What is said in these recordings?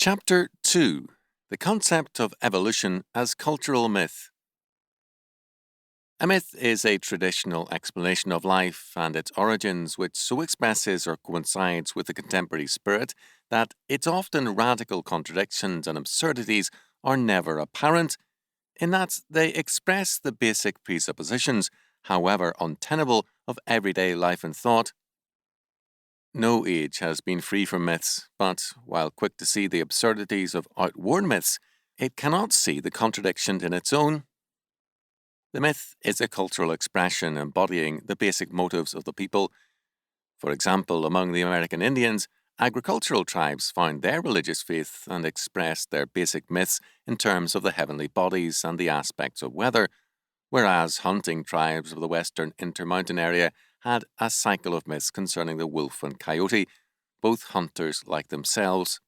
Chapter 2: The Concept of Evolution as Cultural Myth. A myth is a traditional explanation of life and its origins which so expresses or coincides with the contemporary spirit that its often radical contradictions and absurdities are never apparent, in that they express the basic presuppositions, however untenable, of everyday life and thought. No age has been free from myths, but while quick to see the absurdities of outworn myths, it cannot see the contradiction in its own. The myth is a cultural expression embodying the basic motives of the people. For example, among the American Indians, agricultural tribes found their religious faith and expressed their basic myths in terms of the heavenly bodies and the aspects of weather, whereas hunting tribes of the western intermountain area had a cycle of myths concerning the wolf and coyote, both hunters like themselves.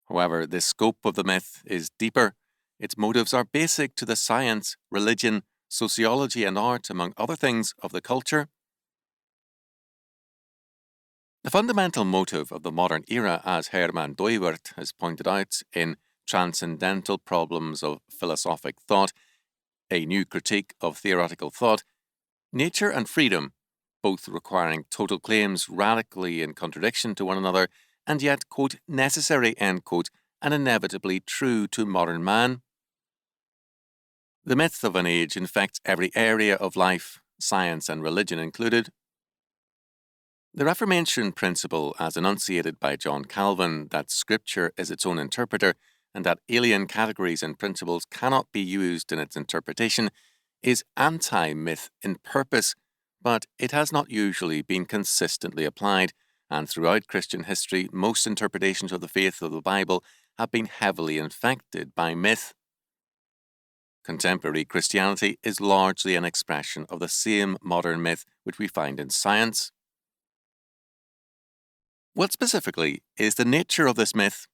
However, the scope of the myth is deeper. Its motives are basic to the science, religion, sociology, and art, among other things, of the culture. The fundamental motive of the modern era, as Hermann Dooyeweerd has pointed out in Transcendental Problems of Philosophic Thought, a new critique of theoretical thought, nature and freedom, both requiring total claims radically in contradiction to one another, and yet, quote, necessary, end quote, and inevitably true to modern man. The myth of an age infects every area of life, science and religion included. The Reformation principle, as enunciated by John Calvin, that Scripture is its own interpreter and that alien categories and principles cannot be used in its interpretation, is anti-myth in purpose, but it has not usually been consistently applied, and throughout Christian history, most interpretations of the faith of the Bible have been heavily infected by myth. Contemporary Christianity is largely an expression of the same modern myth which we find in science. What specifically is the nature of this myth?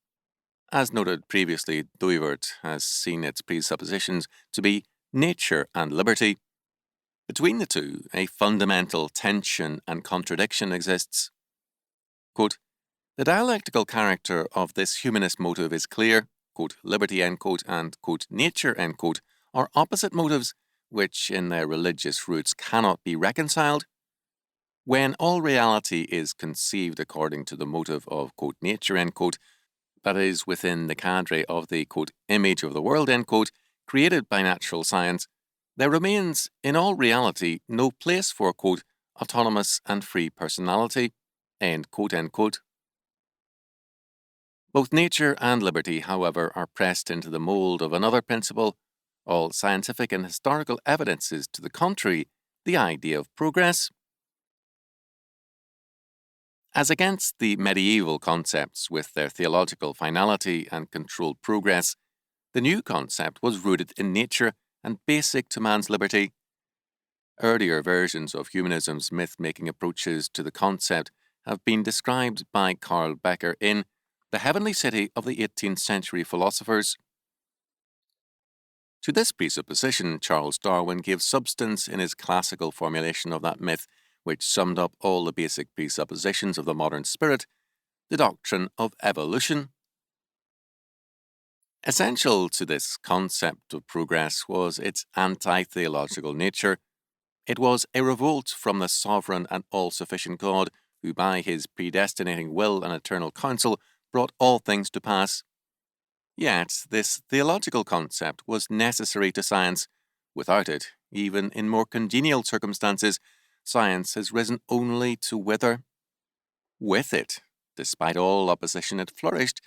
As noted previously, Dooyeweerd has seen its presuppositions to be nature and liberty. Between the two, a fundamental tension and contradiction exists. Quote, the dialectical character of this humanist motive is clear. Quote, liberty, end quote, and quote, nature, end quote, are opposite motives which in their religious roots cannot be reconciled. When all reality is conceived according to the motive of quote, nature, end quote, that is within the cadre of the quote, image of the world, end quote, created by natural science, there remains in all reality no place for quote, autonomous and free personality, end quote, end quote. Both nature and liberty, however, are pressed into the mold of another principle. All scientific and historical evidences to the contrary, the idea of progress. As against the medieval concepts with their theological finality and controlled progress, the new concept was rooted in nature and basic to man's liberty. Earlier versions of humanism's myth-making approaches to the concept have been described by Carl Becker in The Heavenly City of the 18th Century Philosophers. To this presupposition, Charles Darwin gave substance in his classical formulation of that myth, which summed up all the basic presuppositions of the modern spirit, the doctrine of evolution. Essential to this concept of progress was its anti-theological nature. It was a revolt from the sovereign and all-sufficient God, who by his predestinating will and eternal counsel brought all things to pass. Yet this theological concept was necessary to science. Without it, even in more congenial circumstances, science has risen only to wither. With it, despite all opposition, it flourished,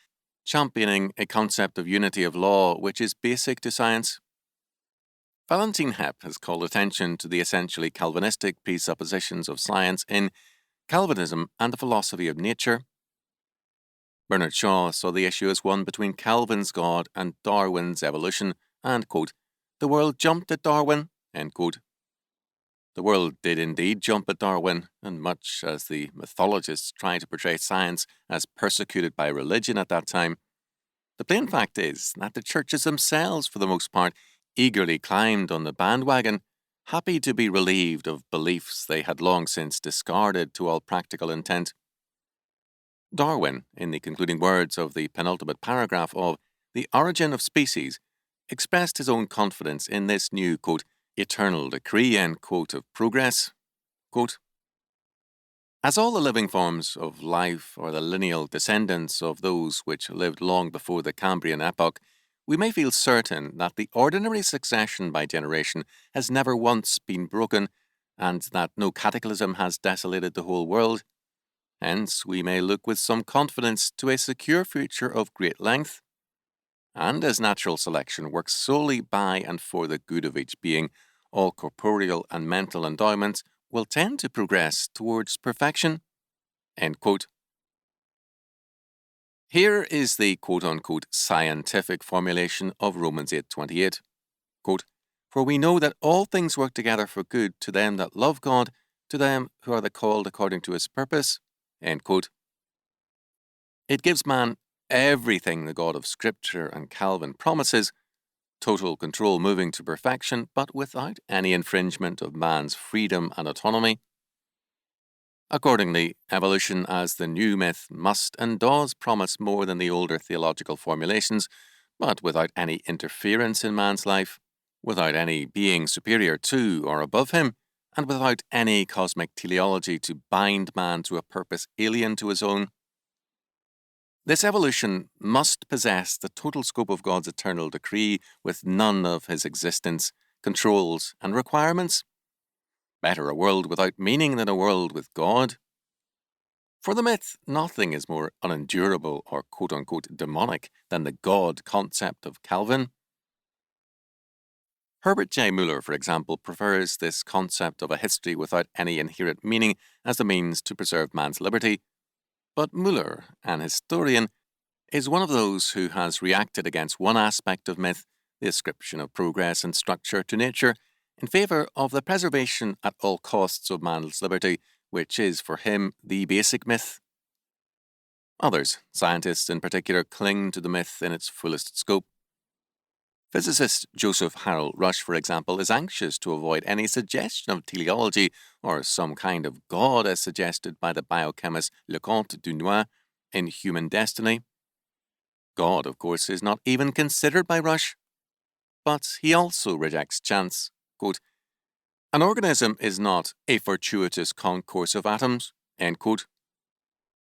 championing a concept of unity of law which is basic to science. Valentin Hepp has called attention to the essentially Calvinistic presuppositions of science in Calvinism and the Philosophy of Nature. Bernard Shaw saw the issue as one between Calvin's God and Darwin's evolution, and, quote, the world jumped at Darwin, end quote. The world did indeed jump at Darwin, and much as the mythologists tried to portray science as persecuted by religion at that time, the plain fact is that the churches themselves, for the most part, eagerly climbed on the bandwagon, happy to be relieved of beliefs they had long since discarded to all practical intent. Darwin, in the concluding words of the penultimate paragraph of The Origin of Species, expressed his own confidence in this new, quote, eternal decree, end quote, of progress. Quote, as all the living forms of life are the lineal descendants of those which lived long before the Cambrian epoch, we may feel certain that the ordinary succession by generation has never once been broken, and that no cataclysm has desolated the whole world. Hence, we may look with some confidence to a secure future of great length. And as natural selection works solely by and for the good of each being, all corporeal and mental endowments will tend to progress towards perfection. End quote. Here is the quote-unquote scientific formulation of Romans 8:28. Quote, for we know that all things work together for good to them that love God, to them who are the called according to his purpose. End quote. It gives man everything the God of Scripture and Calvin promises, total control moving to perfection, but without any infringement of man's freedom and autonomy. Accordingly, evolution as the new myth must and does promise more than the older theological formulations, but without any interference in man's life, without any being superior to or above him, and without any cosmic teleology to bind man to a purpose alien to his own. This evolution must possess the total scope of God's eternal decree with none of his existence, controls, and requirements. Better a world without meaning than a world with God. For the myth, nothing is more unendurable or quote-unquote demonic than the God concept of Calvin. Herbert J. Muller, for example, prefers this concept of a history without any inherent meaning as the means to preserve man's liberty. But Muller, an historian, is one of those who has reacted against one aspect of myth, the ascription of progress and structure to nature, in favour of the preservation at all costs of man's liberty, which is for him the basic myth. Others, scientists in particular, cling to the myth in its fullest scope. Physicist Joseph Harold Rush, for example, is anxious to avoid any suggestion of teleology or some kind of God as suggested by the biochemist Leconte Dunois in Human Destiny. God, of course, is not even considered by Rush, but he also rejects chance. Quote, an organism is not a fortuitous concourse of atoms. End quote.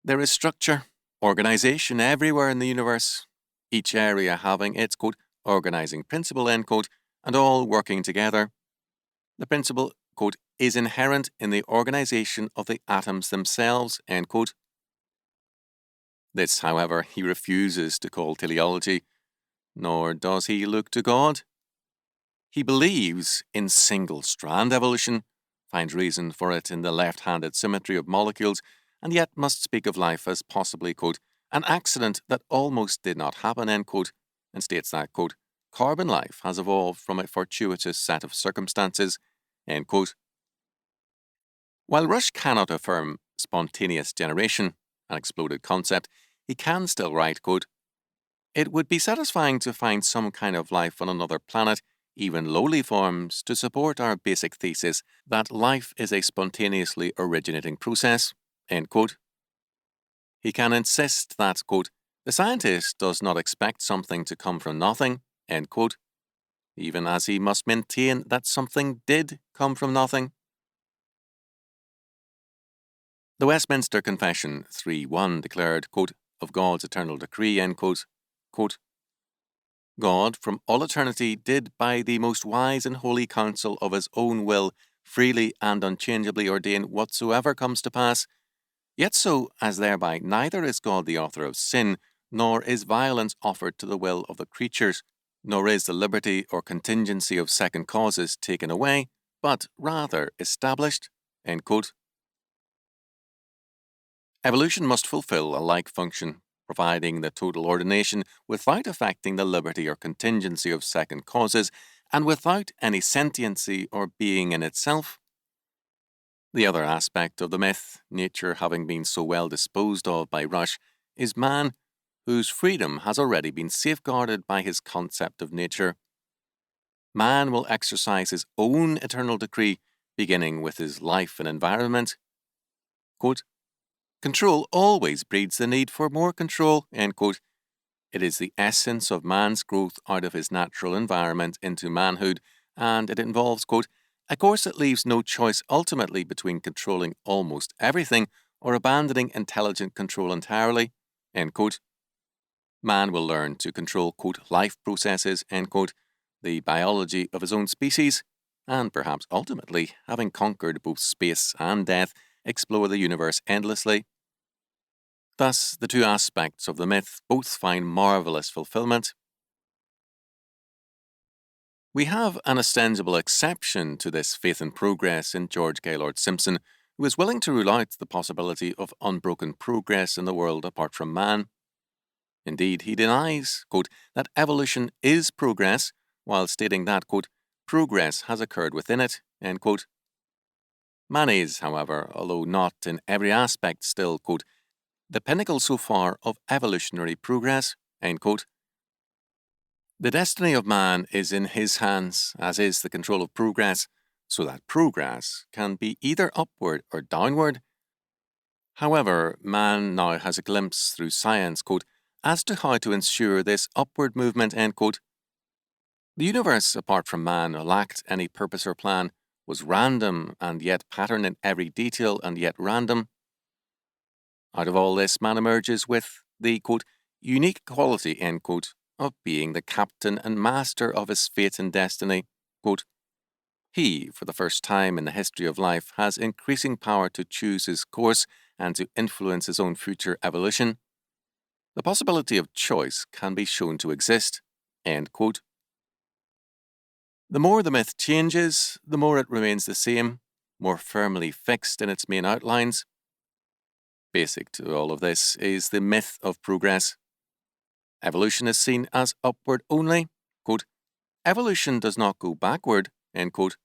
There is structure, organization everywhere in the universe, each area having its, quote, organizing principle, end quote, and all working together. The principle, quote, is inherent in the organization of the atoms themselves, end quote. This, however, he refuses to call teleology, nor does he look to God. He believes in single-strand evolution, finds reason for it in the left-handed symmetry of molecules, and yet must speak of life as possibly, quote, an accident that almost did not happen, end quote, and states that, quote, carbon life has evolved from a fortuitous set of circumstances, end quote. While Rush cannot affirm spontaneous generation, an exploded concept, he can still write, quote, it would be satisfying to find some kind of life on another planet, even lowly forms, to support our basic thesis that life is a spontaneously originating process, end quote. He can insist that, quote, the scientist does not expect something to come from nothing, end quote, even as he must maintain that something did come from nothing. The Westminster Confession 3:1 declared, quote, of God's eternal decree, end quote, God, from all eternity, did by the most wise and holy counsel of his own will freely and unchangeably ordain whatsoever comes to pass, yet so as thereby neither is God the author of sin, nor is violence offered to the will of the creatures, nor is the liberty or contingency of second causes taken away, but rather established, end quote. Evolution must fulfill a like function, providing the total ordination without affecting the liberty or contingency of second causes, and without any sentiency or being in itself. The other aspect of the myth, nature having been so well disposed of by Rush, is man, whose freedom has already been safeguarded by his concept of nature. Man will exercise his own eternal decree, beginning with his life and environment. Quote, Control always breeds the need for more control, end quote. It is the essence of man's growth out of his natural environment into manhood, and it involves, quote, a course that leaves no choice ultimately between controlling almost everything or abandoning intelligent control entirely, end quote. Man will learn to control, quote, life processes, end quote, the biology of his own species, and perhaps ultimately, having conquered both space and death, explore the universe endlessly. Thus, the two aspects of the myth both find marvelous fulfillment. We have an ostensible exception to this faith in progress in George Gaylord Simpson, who is willing to rule out the possibility of unbroken progress in the world apart from man. Indeed, he denies, quote, that evolution is progress, while stating that, quote, progress has occurred within it, end quote. Man is, however, although not in every aspect, still, quote, the pinnacle so far of evolutionary progress, end quote. The destiny of man is in his hands, as is the control of progress, so that progress can be either upward or downward. However, man now has a glimpse through science, quote, as to how to ensure this upward movement, end quote. The universe, apart from man, lacked any purpose or plan, was random and yet patterned in every detail and yet random. Out of all this, man emerges with the, quote, unique quality, end quote, of being the captain and master of his fate and destiny. Quote, he, for the first time in the history of life, has increasing power to choose his course and to influence his own future evolution. The possibility of choice can be shown to exist. End quote. The more the myth changes, the more it remains the same, more firmly fixed in its main outlines. Basic to all of this is the myth of progress. Evolution is seen as upward only. Quote, evolution does not go backward, end quote.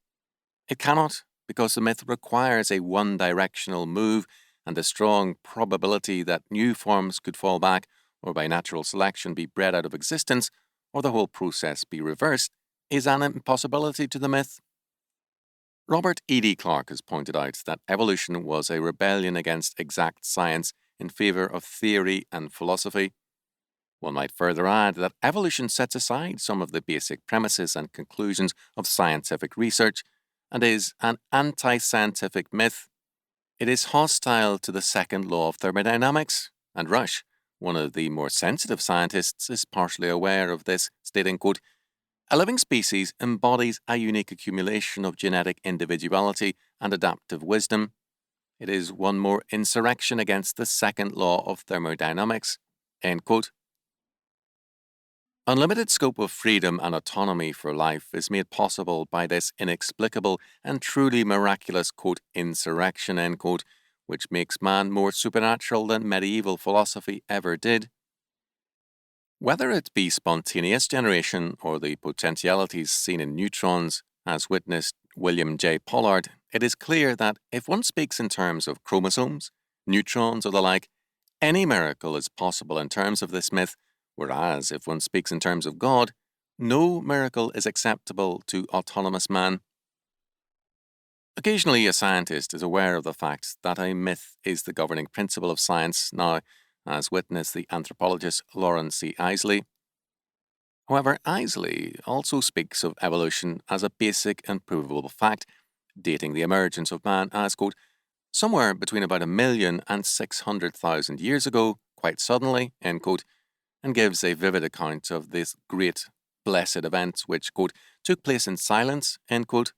It cannot, because the myth requires a one-directional move, and the strong probability that new forms could fall back, or by natural selection be bred out of existence, or the whole process be reversed, is an impossibility to the myth. Robert E.D. Clark has pointed out that evolution was a rebellion against exact science in favor of theory and philosophy. One might further add that evolution sets aside some of the basic premises and conclusions of scientific research and is an anti-scientific myth. It is hostile to the second law of thermodynamics, and Rush, one of the more sensitive scientists, is partially aware of this, stating, quote, a living species embodies a unique accumulation of genetic individuality and adaptive wisdom. It is one more insurrection against the second law of thermodynamics, end quote. Unlimited scope of freedom and autonomy for life is made possible by this inexplicable and truly miraculous, quote, insurrection, end quote, which makes man more supernatural than medieval philosophy ever did. Whether it be spontaneous generation or the potentialities seen in neutrons, as witnessed William J. Pollard, it is clear that if one speaks in terms of chromosomes, neutrons, or the like, any miracle is possible in terms of this myth, whereas if one speaks in terms of God, no miracle is acceptable to autonomous man. Occasionally, a scientist is aware of the fact that a myth is the governing principle of science now, as witnessed the anthropologist Lawrence C. Isley. However, Isley also speaks of evolution as a basic and provable fact, dating the emergence of man as, quote, somewhere between about 1,000,000 and 600,000 years ago, quite suddenly, end quote, and gives a vivid account of this great, blessed event which, quote, took place in silence, end quote.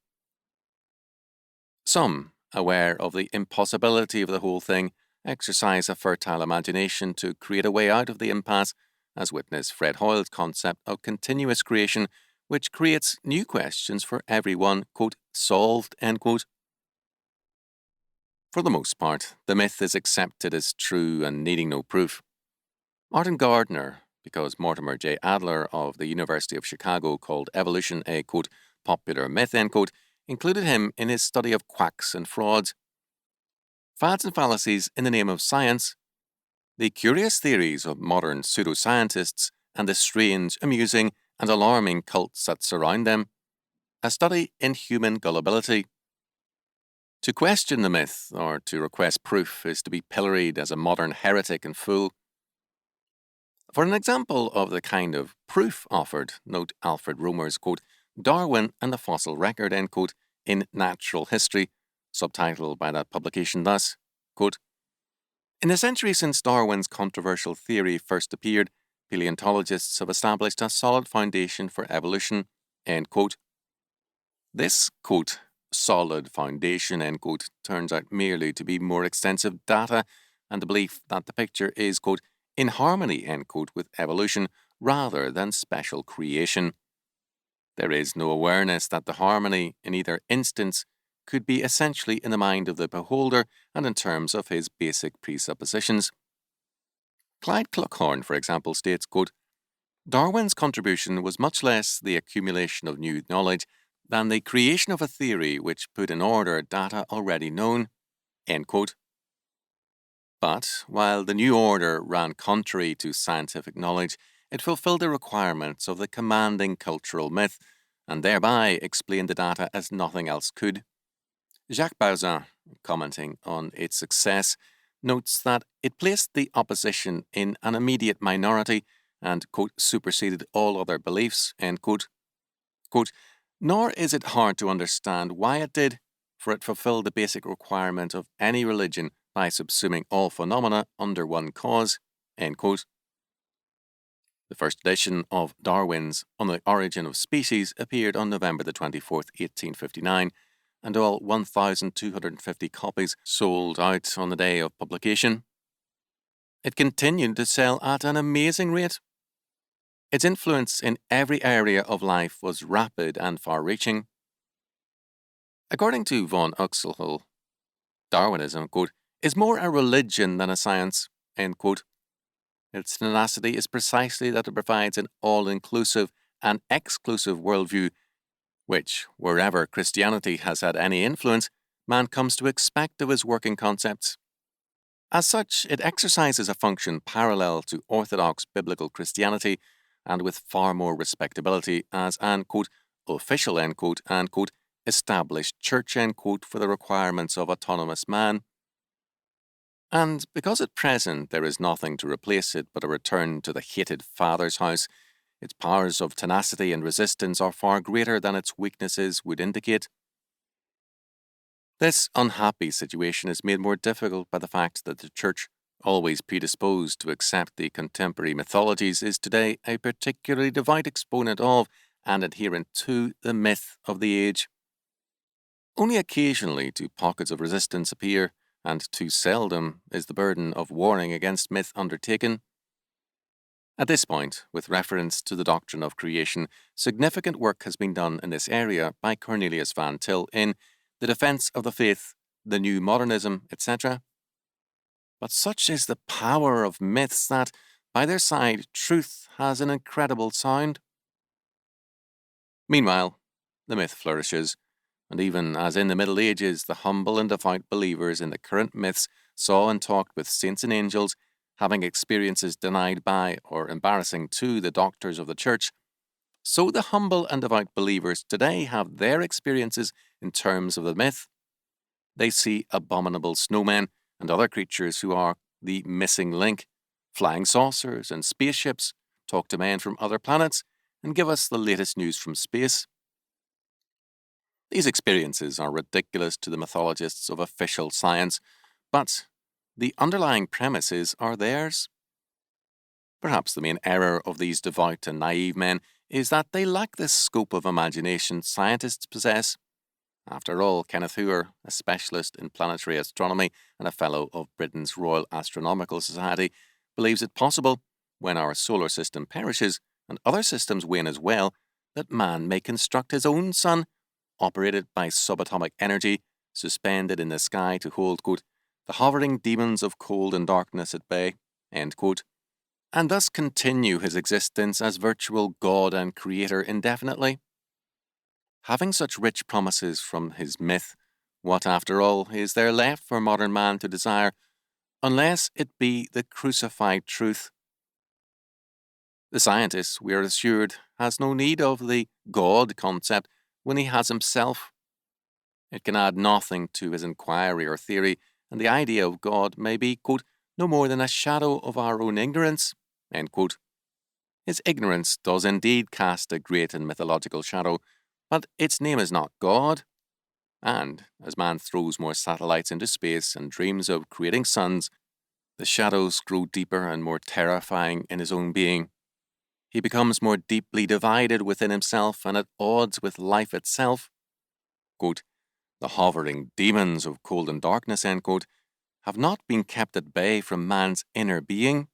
Some, aware of the impossibility of the whole thing, exercise a fertile imagination to create a way out of the impasse, as witness Fred Hoyle's concept of continuous creation, which creates new questions for everyone, quote, solved, end quote. For the most part, the myth is accepted as true and needing no proof. Martin Gardner, because Mortimer J. Adler of the University of Chicago called evolution a, quote, popular myth, end quote, included him in his study of quacks and frauds. Fads and fallacies in the name of science, the curious theories of modern pseudoscientists, and the strange, amusing, and alarming cults that surround them. A study in human gullibility. To question the myth or to request proof is to be pilloried as a modern heretic and fool. For an example of the kind of proof offered, note Alfred Romer's, quote, Darwin and the Fossil Record, end quote, in Natural History, subtitled by that publication thus, quote, in the century since Darwin's controversial theory first appeared, paleontologists have established a solid foundation for evolution, end quote. This, quote, solid foundation, end quote, turns out merely to be more extensive data and the belief that the picture is, quote, in harmony, end quote, with evolution rather than special creation. There is no awareness that the harmony in either instance could be essentially in the mind of the beholder and in terms of his basic presuppositions. Clyde Cluckhorn, for example, states, quote, Darwin's contribution was much less the accumulation of new knowledge than the creation of a theory which put in order data already known, end quote. But while the new order ran contrary to scientific knowledge, it fulfilled the requirements of the commanding cultural myth, and thereby explained the data as nothing else could. Jacques Bauzin, commenting on its success, notes that it placed the opposition in an immediate minority and, quote, superseded all other beliefs, end quote. Quote, nor is it hard to understand why it did, for it fulfilled the basic requirement of any religion by subsuming all phenomena under one cause, end quote. The first edition of Darwin's On the Origin of Species appeared on November the 24th, 1859, and all 1,250 copies sold out on the day of publication. It continued to sell at an amazing rate. Its influence in every area of life was rapid and far-reaching. According to von Uxelhul, Darwinism, quote, is more a religion than a science, end quote. Its tenacity is precisely that it provides an all-inclusive and exclusive worldview which, wherever Christianity has had any influence, man comes to expect of his working concepts. As such, it exercises a function parallel to orthodox biblical Christianity and with far more respectability as an, quote, official, end quote, and, quote, established church, end quote, for the requirements of autonomous man. And because at present there is nothing to replace it but a return to the hated father's house, its powers of tenacity and resistance are far greater than its weaknesses would indicate. This unhappy situation is made more difficult by the fact that the Church, always predisposed to accept the contemporary mythologies, is today a particularly devout exponent of and adherent to the myth of the age. Only occasionally do pockets of resistance appear, and too seldom is the burden of warning against myth undertaken. At this point, with reference to the doctrine of creation, significant work has been done in this area by Cornelius Van Til in The Defense of the Faith, The New Modernism, etc. But such is the power of myths that, by their side, truth has an incredible sound. Meanwhile, the myth flourishes, and even as in the Middle Ages, the humble and devout believers in the current myths saw and talked with saints and angels, having experiences denied by or embarrassing to the doctors of the Church, so the humble and devout believers today have their experiences in terms of the myth. They see abominable snowmen and other creatures who are the missing link, flying saucers and spaceships, talk to men from other planets, and give us the latest news from space. These experiences are ridiculous to the mythologists of official science, but the underlying premises are theirs. Perhaps the main error of these devout and naive men is that they lack the scope of imagination scientists possess. After all, Kenneth Hoover, a specialist in planetary astronomy and a Fellow of Britain's Royal Astronomical Society, believes it possible, when our solar system perishes and other systems wane as well, that man may construct his own sun, operated by subatomic energy, suspended in the sky to hold, quote, the hovering demons of cold and darkness at bay, end quote, and thus continue his existence as virtual God and Creator indefinitely. Having such rich promises from his myth, what, after all, is there left for modern man to desire, unless it be the crucified truth? The scientist, we are assured, has no need of the God concept when he has himself. It can add nothing to his inquiry or theory, and the idea of God may be, quote, no more than a shadow of our own ignorance, end quote. His ignorance does indeed cast a great and mythological shadow, but its name is not God. And as man throws more satellites into space and dreams of creating suns, the shadows grow deeper and more terrifying in his own being. He becomes more deeply divided within himself and at odds with life itself. Quote, the hovering demons of cold and darkness, end quote, have not been kept at bay from man's inner being.